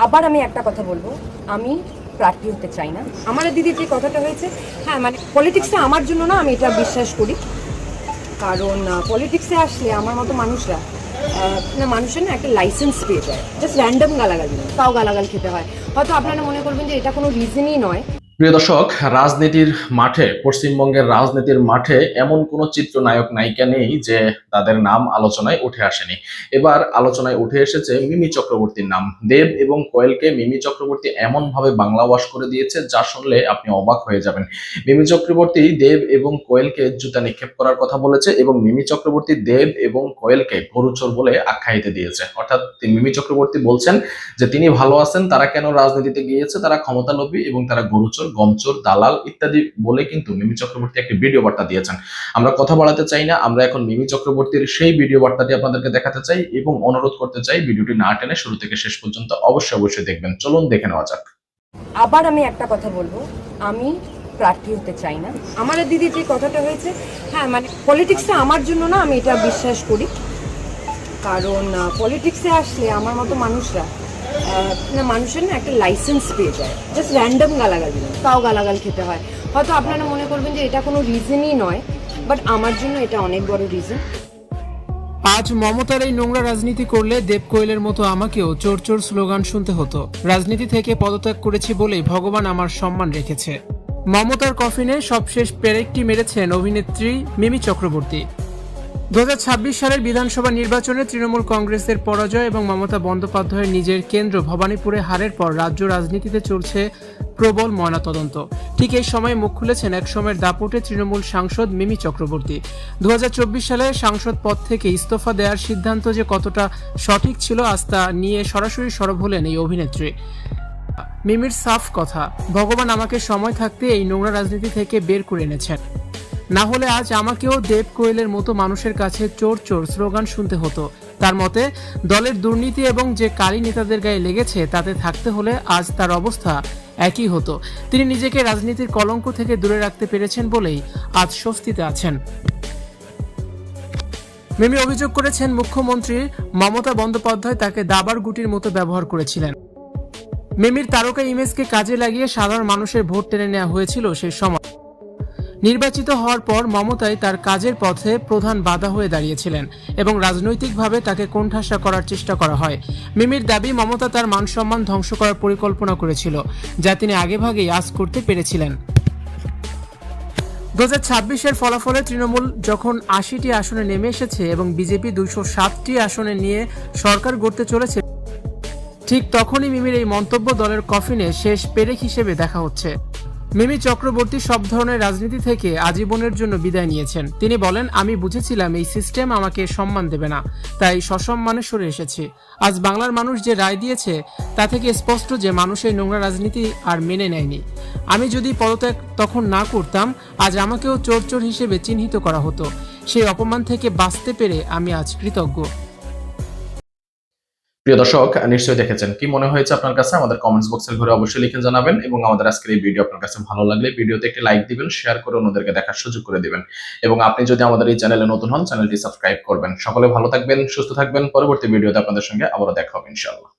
আবার আমি একটা কথা বলবো, আমি প্রার্থী হতে চাই না। আমার দিদির যে কথাটা হয়েছে, হ্যাঁ মানে পলিটিক্সে আমার জন্য না, আমি এটা বিশ্বাস করি। কারণ পলিটিক্সে আসলে আমার মতো মানুষরা না, মানুষের না একটা লাইসেন্স পেয়ে যায়, জাস্ট র্যান্ডম গালাগালি, তাও গালাগাল খেতে হয়। হয়তো আপনারা মনে করবেন যে এটা কোনো রিজনই নয়। প্রিয় দর্শক, রাজনীতির মাঠে, পশ্চিমবঙ্গের রাজনীতির মাঠে এমন কোনো চিত্রনায়ক নায়িকা নেই যে তাদের নাম আলোচনায় উঠে আসেনি। এবার আলোচনায় উঠে এসেছে মিমি চক্রবর্তীর নাম। দেব এবং কোয়েলকে মিমি চক্রবর্তী এমন ভাবে বাংলা ওয়াশ করে দিয়েছে যা শুনলে আপনি অবাক হয়ে যাবেন। মিমি চক্রবর্তী দেব এবং কোয়েলকে জুতা নিক্ষেপ করার কথা বলেছে এবং মিমি চক্রবর্তী দেব এবং কোয়েলকে গরুচোর বলে আখ্যায়িত দিয়েছে। অর্থাৎ মিমি চক্রবর্তী বলছেন যে তিনি ভালো আছেন, তারা কেন রাজনীতিতে গিয়েছে, তারা ক্ষমতালোভী এবং তারা গরুচোর, গমচোর, দালাল ইত্যাদি বলে কিন্তু মিমি চক্রবর্তী একটি ভিডিও বার্তা দিয়েছেন। আমরা কথা বাড়াতে চাই না, আমরা এখন মিমি চক্রবর্তীর সেই ভিডিও বার্তাটি আপনাদেরকে দেখাতে চাই এবং অনুরোধ করতে চাই ভিডিওটি না টেনে শুরু থেকে শেষ পর্যন্ত অবশ্যই দেখবেন। চলুন দেখে নেওয়া যাক। আবার আমি একটা কথা বলবো, আমি প্রার্থী হতে চাই না। আমার দিদির যে কথাটা হয়েছে, হ্যাঁ মানে পলিটিক্সে আমার জন্য না, আমি এটা বিশ্বাস করি। কারণ পলিটিক্সে আসলে আমার মতো মানুষরা না, মানুষের না একটা লাইসেন্স পেয়ে যায়, জাস্ট র্যান্ডম গালাগালি, তাও গালাগাল খেতে হয়। হয়তো আপনারা মনে করবেন যে এটা কোনো রিজনই নয়, বাট আমার জন্য এটা অনেক বড় রিজন। আজ মমতার এই নোংরা রাজনীতি করলে দেব কোয়েলের মতো আমাকেও চোর চোর স্লোগান শুনতে হতো। রাজনীতি থেকে পদত্যাগ করেছি বলেই ভগবান আমার সম্মান রেখেছে। মমতার কফিনে সবশেষ পেরেকটি মেরেছেন অভিনেত্রী মিমি চক্রবর্তী। 2026 সালের বিধানসভা নির্বাচনে তৃণমূল কংগ্রেসের পরাজয় এবং মমতা বন্দ্যোপাধ্যায়ের নিজের কেন্দ্র ভবানীপুরে হারের পর রাজ্য রাজনীতিতে চলছে প্রবল ময়নাতদন্ত। ঠিক এই সময় মুখ খুলেছেন এক সময়ের দাপটে তৃণমূল সাংসদ মিমি চক্রবর্তী। 2024 সালে সাংসদ পদ থেকে ইস্তফা দেওয়ার সিদ্ধান্ত যে কতটা সঠিক ছিল আজ তা নিয়ে সরাসরি সরব হলেন এই অভিনেত্রী। মিমির সাফ কথা, ভগবান আমাকে সময় থাকতে এই নোংরা রাজনীতি থেকে বের করে এনেছেন, না হলে আজ আমাকেও দেব কোয়েলের মতো মানুষের কাছে চোর চোর স্লোগান শুনতে হতো। তার মতে দলের দুর্নীতি এবং যে কালি নেতাদের গায়ে লেগেছে তাতে থাকতে হলে আজ তার অবস্থা একই হতো। তিনি নিজেকে রাজনীতির কলঙ্ক থেকে দূরে রাখতে পেরেছেন বলেই আজ স্বস্তিতে আছেন। মিমি অভিযোগ করেছেন মুখ্যমন্ত্রী মমতা বন্দ্যোপাধ্যায় তাকে দাবার গুটির মতো ব্যবহার করেছিলেন। মিমির তারকা ইমেজকে কাজে লাগিয়ে সাধারণ মানুষের ভোট টেনে নেওয়া হয়েছিল সেই সময়। নির্বাচিত হওয়ার পর মমতাই তার কাজের পথে প্রধান বাধা হয়ে দাঁড়িয়েছিলেন এবং রাজনৈতিকভাবে তাকে কোণঠাসা করার চেষ্টা করা হয়। মিমির দাবি মমতা তার মান সম্মান ধ্বংস করার পরিকল্পনা করেছিল, যা তিনি আগেভাগেই আঁচ করতে পেরেছিলেন। 2026-এর ফলাফলে তৃণমূল যখন 80টি আসনে নেমে এসেছে এবং বিজেপি 207টি আসনে নিয়ে সরকার গড়তে চলেছে, ঠিক তখনই মিমির এই মন্তব্য দলের কফিনে শেষ পেরেক হিসেবে দেখা হচ্ছে। মিমি চক্রবর্তী সব ধরনের রাজনীতি থেকে আজীবনের জন্য বিদায় নিয়েছেন। তিনি বলেন, আমি বুঝেছিলাম এই সিস্টেম আমাকে সম্মান দেবে না, তাই সসম্মানে সরে এসেছি। আজ বাংলার মানুষ যে রায় দিয়েছে তা থেকে স্পষ্ট যে মানুষ এই নোংরা রাজনীতি আর মেনে নেয়নি। আমি যদি পদত্যাগ তখন না করতাম আজ আমাকেও চোর চোর হিসেবে চিহ্নিত করা হতো। সেই অপমান থেকে বাঁচতে পেরে আমি আজ কৃতজ্ঞ। প্রিয় দর্শক, নিশ্চয়ই দেখেছেন। কি মনে হয়েছে আপনার কাছে আমাদের কমেন্টস বক্সের ঘরে অবশ্যই লিখে জানাবেন এবং আমাদের আজকের এই ভিডিও আপনার কাছে ভালো লাগলে ভিডিওতে একটি লাইক দিবেন, শেয়ার করে অন্যদেরকে দেখার সুযোগ করে দিবেন এবং আপনি যদি আমাদের এই চ্যানেলে নতুন হন চ্যানেলটি সাবস্ক্রাইব করবেন। সকলে ভালো থাকবেন, সুস্থ থাকবেন। পরবর্তী ভিডিওতে আপনাদের সঙ্গে আবারও দেখা হবে ইনশাআল্লাহ।